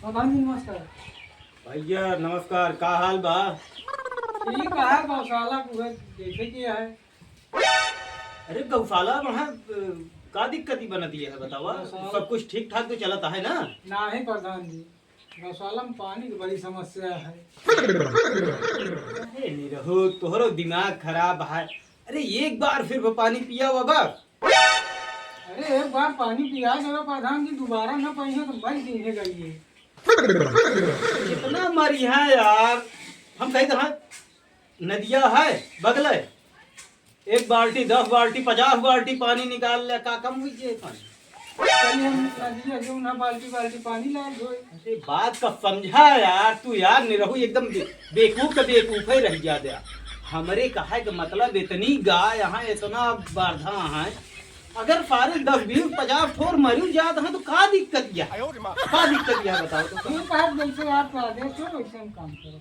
प्रधान जी नमस्कार। भैया नमस्कार, का हाल बा? ठीक है, गौशाला को देखे की है। अरे गौशाला वहाँ का दिक्कत ही बनती है बतावा? गौशाला- सब कुछ ठीक ठाक तो चलता है ना? ना ही प्रधान जी, गौशाला में पानी की बड़ी समस्या है। अरे निरहो तोहरो दिमाग खराब है। अरे एक बार फिर वो पानी पिया हुआ बा। अरे एक बार पानी पिया देगा प्रधान जी, दोबारा न पाई तो मर देने गई। कितना मरी है यार। हम कहीं कहा नदिया है बगल है। 1 बाल्टी 10 बाल्टी 50 बाल्टी पानी निकाल ले, का कम हुई जे पानी। चलिए हम नदिया जो ना बाल्टी बाल्टी पानी ला धोए। अरे बात का समझा यार तू यार निरहु एकदम बेवकूफ का बेवकूफ ही रह जा दे। हमरे कहा के मतलब इतनी गाय यहाँ इतना बारधा है, अगर सारे 10 20 50 ठोर मरी जात है तो का दिक्कत क्या है? का दिक्कत क्या है बताओ तो? ठीक है, जैसे आपका आदेश हो वैसे हम काम करो।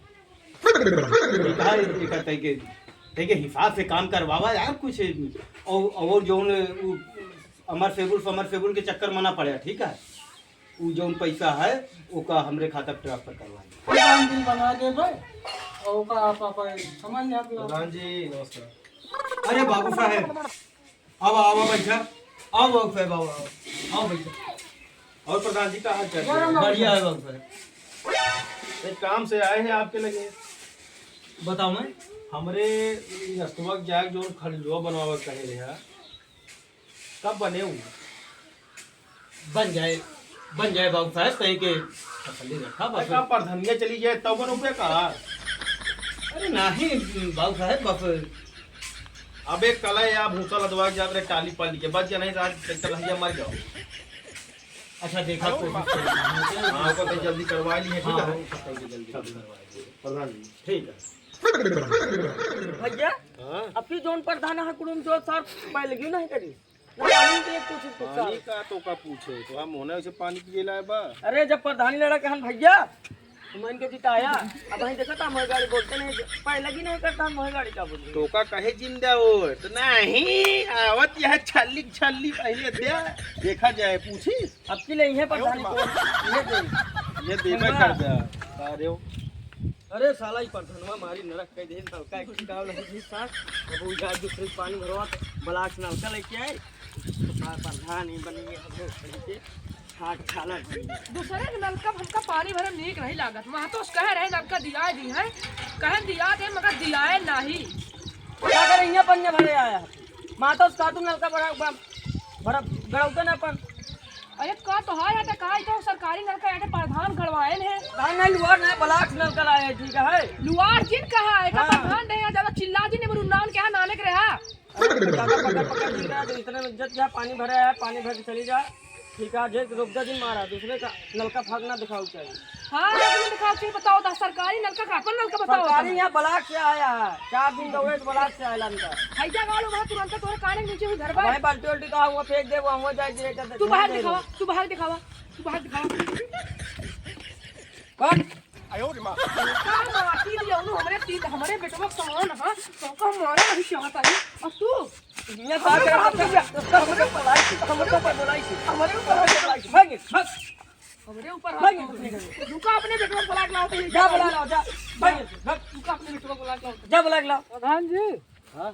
देखिए हिसाब से काम करवावा यार कुछ। और जो अमर फेबुल के चक्कर मना पड़े, ठीक है? वो जो पैसा है वो का हमरे खाता ट्रांसफर करवाए। काम बिल बना देबे और का आप समझ ले आप लोग। प्रधान जी नमस्कार। अरे बाबू साहेब आओ आओ बैठा। आओ बाबू साहेब आओ आओ आओ बैठा। और प्रधान जी का हाल चाल जरा है? बढ़िया है बाबू साहब। एक काम से आए हैं आपके लगे। बताओ मैं हमरे नस्तुआ जाग जो खड़लुआ बनवावा कहे रहे कब बने हुए? बन जाए बाबू साहब कहीं के तसल्ली रखा बस। का प्रधानिया चली जाए तब बनो पे का? अरे नहीं बाबू साहब बस। अब एक कला या भूसा लदवा के जाते टाली पाली के बाद नहीं रात ट्रैक्टर भैया मर जाओ। अच्छा देखा कोशिश करेंगे। हाँ को तो जल्दी करवा लिए ठीक हाँ, है जल्दी प्रधान जी। ठीक है। भैया हाँ अपनी जोन प्रधान है कुड़ुम जो सर पहले क्यों नहीं करी ना पानी के कुछ पानी का तो का पूछे तो हम होने से पानी पिए लाए बा। अरे जब प्रधानी लड़ा के हम भैया मन के जिताया अब हम देखा था मोह गाड़ी बोलते नहीं पहले की नहीं करता मोह गाड़ी का बोलते तो का कहे जिंदा हो तो नहीं आवत यह छल्ली छल्ली पहले दे देखा जाए पूछी अब की ले है प्रधानी को ये दे ये देवे कर दे अरे ओ अरे साला ही प्रधानवा मारी नरक कह दे नलका एक गांव नहीं जी साथ अब वो गाय दूसरे पानी भरवा ब्लाक नलका लेके आए प्रधान ही बनेंगे हम लोग के हाथ छाला दूसरे के नलका हमका पानी भरे नीक नहीं लागत। वहाँ तो कह रहे नलका दिया दी है, कहे दिया दे मगर दिया नहीं। क्या करे यहाँ पन्ने भरे आया माता उस काटू नलका बड़ा बड़ा गड़ौते ना अपन अरे का तो है यहाँ कहा तो सरकारी नलका यहाँ प्रधान गड़वाए हैं। नहीं नहीं लुआर नहीं ब्लाक नलका लाए ठीक है लुआर जिन कहा है हाँ। प्रधान रहे ज्यादा चिल्ला जी ने मुरुनान के यहाँ नानक रहा। ज्यादा पकड़ दी गया तो इतने में इज्जत क्या पानी भरा है पानी भर के चली जाए ठीक है जे रुपया दिन मारा दूसरे का नलका भागना दिखाओ चाहिए। हाँ तुम दिखाओ चाहिए बताओ था सरकारी नलका का अपन नलका बताओ। सरकारी यहाँ ब्लाक से आया है 4 दिन दौड़े तो ब्लाक से आया अंदर हैजा गाड़ो वहाँ तुरंत तुम्हारे कान के नीचे हुई घर भाई पर। बाल्टी उल्टी कहा हुआ फेंक दे वो हम जाए तू बाहर दिखावा तू बाहर दिखावा तू बाहर दिखावा। कौन का माटी दिया उन्होंने हमरे तीन हमारे बेटवा सामान हां तो का मारा नहीं चाहता है और तू ये बात है हमरे ऊपर बोलाई हमारे ऊपर भाग बस हमरे ऊपर भाग रुका अपने बेटवा को बुला लाओ तो जा बुला लाओ जा भाग रुका अपने बेटवा को बुला लाओ। जा बुला लाओ प्रधान जी हाँ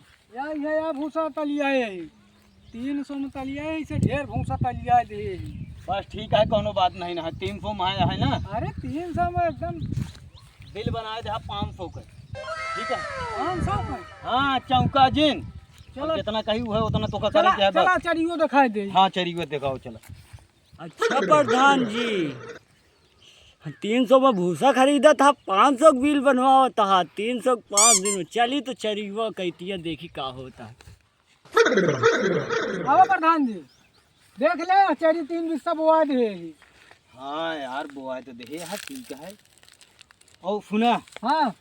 या भूसा तलिया है 300 में तलिया है, इसे ढेर भूसा तलिया दे। बस ठीक है कोनो बात नहीं ना। 300 में आया है ना। अरे 300 में एकदम बिल बनाए थे 500 का, ठीक है? 500 में। हाँ चौका जिन चलो। जितना कही है उतना तो का चला करे चला चरियो दिखाई दे। हाँ चरियो दिखाओ चला। अच्छा प्रधान जी 300 में भूसा खरीदा था 500 का बिल बनवाओ था 300 5 दिन में चली तो चरिवा कहती है देखी का होता है। आओ प्रधान जी देख ले चरी 3 बिस्सा बोआ देगी। हाँ यार बुआई तो देखे यार ठीक है। और सुना हाँ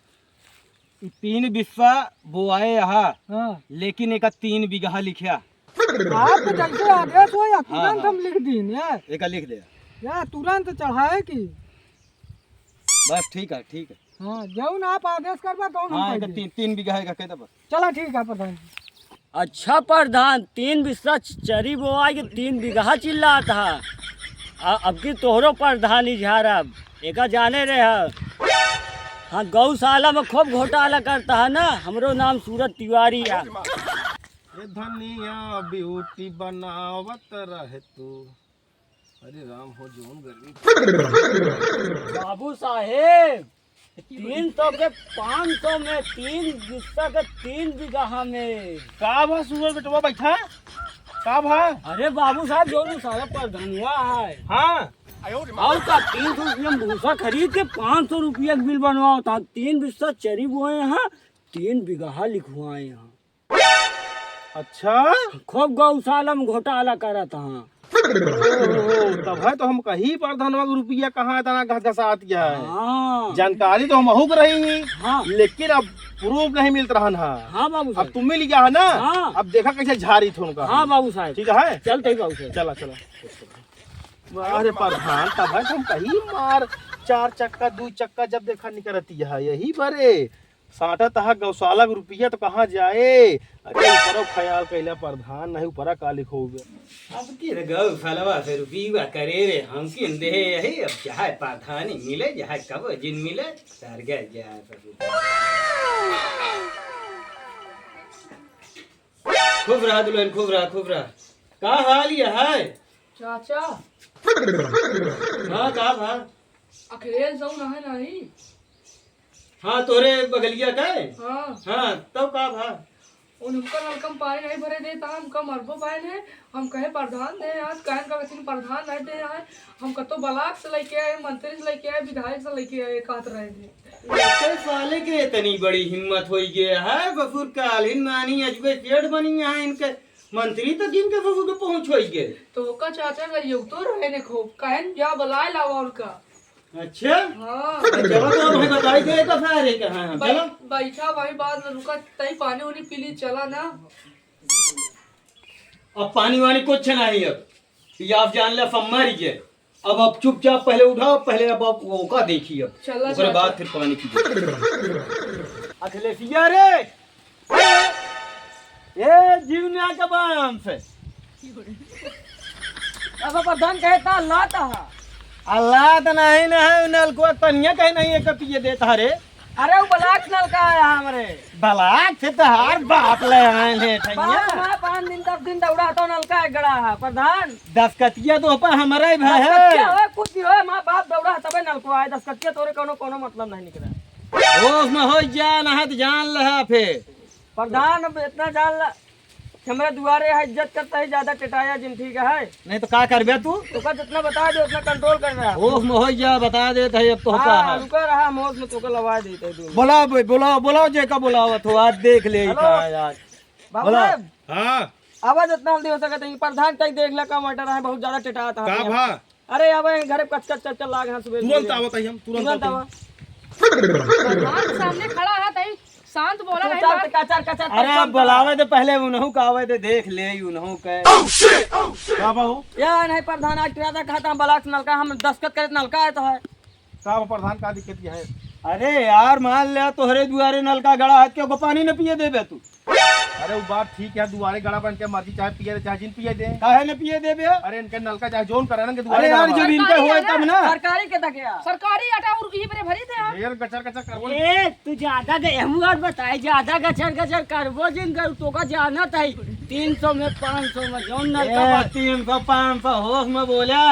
3 बिस्सा बुआए यहाँ, हाँ लेकिन एक 3 बीघा लिखा। आप तो जैसे आदेश हो या तुरंत हाँ। हम लिख दीन एक लिख दे। या तुरंत चढ़ाए की। बस ठीक है ठीक है। हाँ जौन आप आदेश करवा तो हम हाँ कह एक दें। 3 बीघा का कहता बस। चला ठीक है प्रधान जी। अच्छा प्रधान 3 बिस्सा चरी बोआ के 3 बीघा चिल्ला था अब की तोहरो प्रधान इजहार अब एका जाने रहे हाँ गौशाला में खूब घोटाला करता है ना। हमरो नाम सूरज तिवारी है। ये धनिया ब्यूटी बनावत रहे तू। अरे राम हो जोन गर्मी। बाबू साहेब 300 के 500 में 3 हिस्सा के 3 बीघा में। का भा सुअर बेटवा बैठा का भा? अरे बाबू साहब जो सारा प्रधानवा है हाँ और का 300 रुपया में भूसा खरीद के 500 रुपया का बिल बनवाओ था। 3 बिस्सा चरी बोए यहाँ 3 बीघा लिखवाए यहाँ। अच्छा खूब गौशाला में घोटाला करा था। तब है तो हम कहीं प्रधानवा का रुपया कहाँ इतना घसघसात गया है। हाँ जानकारी तो हम अहुक रही ही हाँ लेकिन अब प्रूफ नहीं मिल रहा है। हाँ बाबू अब साहब। तुम मिल गया है ना। हाँ। अब देखा कैसे झारी थे उनका। हाँ बाबू साहब ठीक है चलते ही बाबू साहब। चला चला। अरे प्रधान तब है तो हम कहीं मार 4 चक्का 2 चक्का जब देखा निकलती है यही बरे साटा तहा गौशाला का रुपया तो कहाँ जाए। अरे ऊपर ख्याल कैला प्रधान नहीं ऊपर का लिखोगे। अब की गौशाला से रुपया करे रे हम किन दे यही अब चाहे प्रधानी मिले चाहे कब जिन मिले सर गए जाए खूब रहा दुल्हन खूब रहा का हाल ये है? चाचा हाँ का भा? अखिलेश जाऊ ना नहीं। हाँ तोरे बगलिया का है? हाँ हाँ तब का भा? उनका नलकम पानी नहीं भरे देता हमका मरबो पाए ने हम कहे प्रधान दे आज कहन का वैसे प्रधान नहीं दे आए। हम कतो ब्लॉक से लेके आए मंत्री से लेके आए विधायक से लेके आए कहत रहे थे। ऐसे साले के इतनी बड़ी हिम्मत हो गया है बफुर कालीन मानी अजबे पेड़ बनी है इनके मंत्री तो जिनके बफुर के पहुंच हो गए। तो का चाचा का युग तो रहे ने खूब कहन जा बुलाए लावा उनका। अच्छा हाँ चलो तो हमें बताई दे तो सारे कहाँ हैं चलो। बैठा वही बाद में रुका तई पानी उनी पी ली चला ना। अब पानी वानी कुछ नहीं अब ये आप जान ले सब मर गए। अब चुपचाप पहले उठाओ पहले अब आप वो का देखिए अब चला उसके बाद फिर पानी की अखिलेशिया रे ये जीवना का बाम से अब प्रधान कहता लाता है। अल्लाह तो नहीं ना है नल को तनिया कहीं नहीं है पिए देता रे। अरे वो ब्लॉक नल का है हमारे बलाक से तो हर बाप ले आए हैं ठैया 5 दिन 10 दिन दौड़ा तो नल का गड़ा है प्रधान। 10 कतिया तो पर हमारा ही भाई दस है। कुछ भी हो माँ बाप दौड़ा तबे नल को आए 10 कतिया तोरे कोनो मतलब नहीं निकला। होश में हो जा ना तो जान लहा फिर प्रधान अब इतना जान ला हमारे दुआरे है इज्जत करता है ज्यादा टिटाया जिन ठीक है नहीं तो क्या करबे तू तो का जितना बता दे उतना कंट्रोल कर रहा है। होश में हो जा बता देता है अब तो होता हाँ, है। रुका रहा मौत में तो लगा देते हैं दूर। बुलाओ भाई बुलाओ जे का बुलाओ तो आज देख ले यार। बाबू बोला। साहब हाँ आवाज इतना जल्दी हो सकता है प्रधान कहीं देख ला का मटर है बहुत ज्यादा टिटा था। का भा? अरे अब घर कच कच चल लाग हां सुबह तुरंत आवत है हम तुरंत आवा प्रधान के सामने खड़ा है तई शांत बोला नहीं बात। कचर कचर अरे बुलावे तो पहले उन्हों का आवे तो देख ले उन्हों के का बा हो? या नहीं प्रधान आज टिरा खाता ब्लॉक नलका हम दस्खत करे नलका है तो है। का बा प्रधान का दिक्कत है? अरे यार मान ले तोहरे दुआरे नल का गड़ा हाथ के पानी न पिए देबे तू। अरे वो बात ठीक है दुआरे गड़ा बन के मर्जी चाहे पिए दे चाहे जिन पिए दे। काहे न पिए देबे? अरे इनके नलका चाहे जोन करे ना के अरे दुआरे यार गड़ा जब इनके होए तब ना। सरकारी के तक गया सरकारी आटा और ये मेरे भरी थे ढेर गचर गचर करबो। ए तू ज्यादा दे हम और बताए ज्यादा गचर गचर करबो जिन कर तो का जाना था 300 में 500 में जोन नलका 300 500 होश में बोला।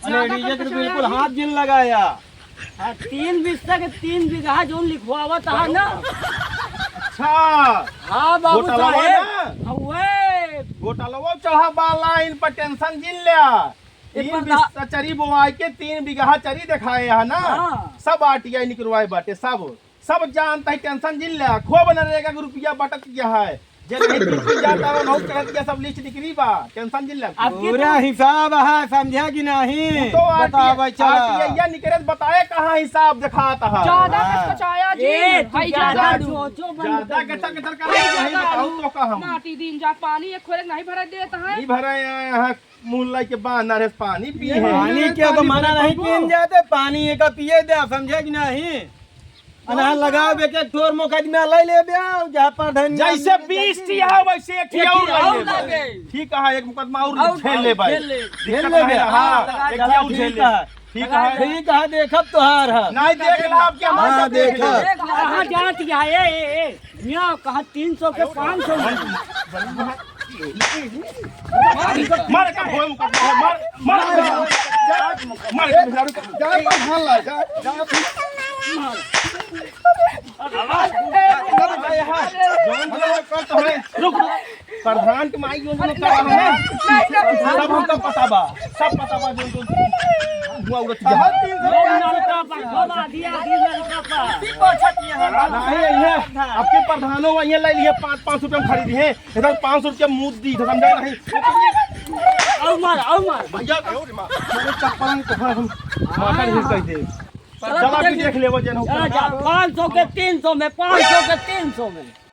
अरे डीजे तो बिल्कुल हाथ जिन लगाया। 3 बिस्सा के 3 बीघा जोन लिखवावत है ना। अच्छा हाँ बाबू घोटाला साहेब ना? ओए घोटाला चढ़ा बाला इन पर टेंशन जिन लिया। ये 3 प्रधा- बिस्सा चरी बोआई के 3 बीघा चरी दिखाए है ना। हाँ। सब आटिया निकलवाए बाटे सब जानता है टेंशन जिन लिया खूब नरेगा के रुपया बटत गया है जे नहीं ड्यूटी जाता है बहुत करत गया सब लिस्ट निकली बा टेंशन जिन लिया। पूरा हिसाब है समझा कि नहीं? तो बताओ चला। आटिया निकलत बताए कहाँ हिसाब दिखाता है। ज्यादा कचकचाया जी ए भाई ज्यादा ज्यादा सोचो ज्यादा गचर गचर कर नहीं बताऊं तो का हम नाटी दिन जा पानी एक खोले नहीं भरा देता है। नहीं भरे यहाँ मुल्ला के बांधर है पानी पिए हैं। पानी क्या तो मना नहीं पीन जाते पानी एक पिए दे समझे कि नहीं? अना लगाओ बेटे तोर मुकदमा ले ले बे जहां प्रधान जैसे 20 टिया वैसे एक टिया और ले ले ठीक है एक मुकदमा और झेल ले भाई झेल ले बे हां एक टिया और झेल ले ठीक है देखब तोहार है नहीं देख ला अब क्या हां देख कहाँ जात है मियाँ कहाँ 300 के 500 मार का होय मुकदमा मार मार जा प्रधान ला जा प्रधान के माई जो सब हमका पता बा सब पता बा जो हुआ उड़त आपके प्रधानों वही ले लिए 5-5 रुपये में खरीदी है इधर 500 रुपया मुँह दी समझा नहीं भैया चप्पल हम माथा नहीं कहते चला भी देख ले 500 के 300 में 500 के 300 में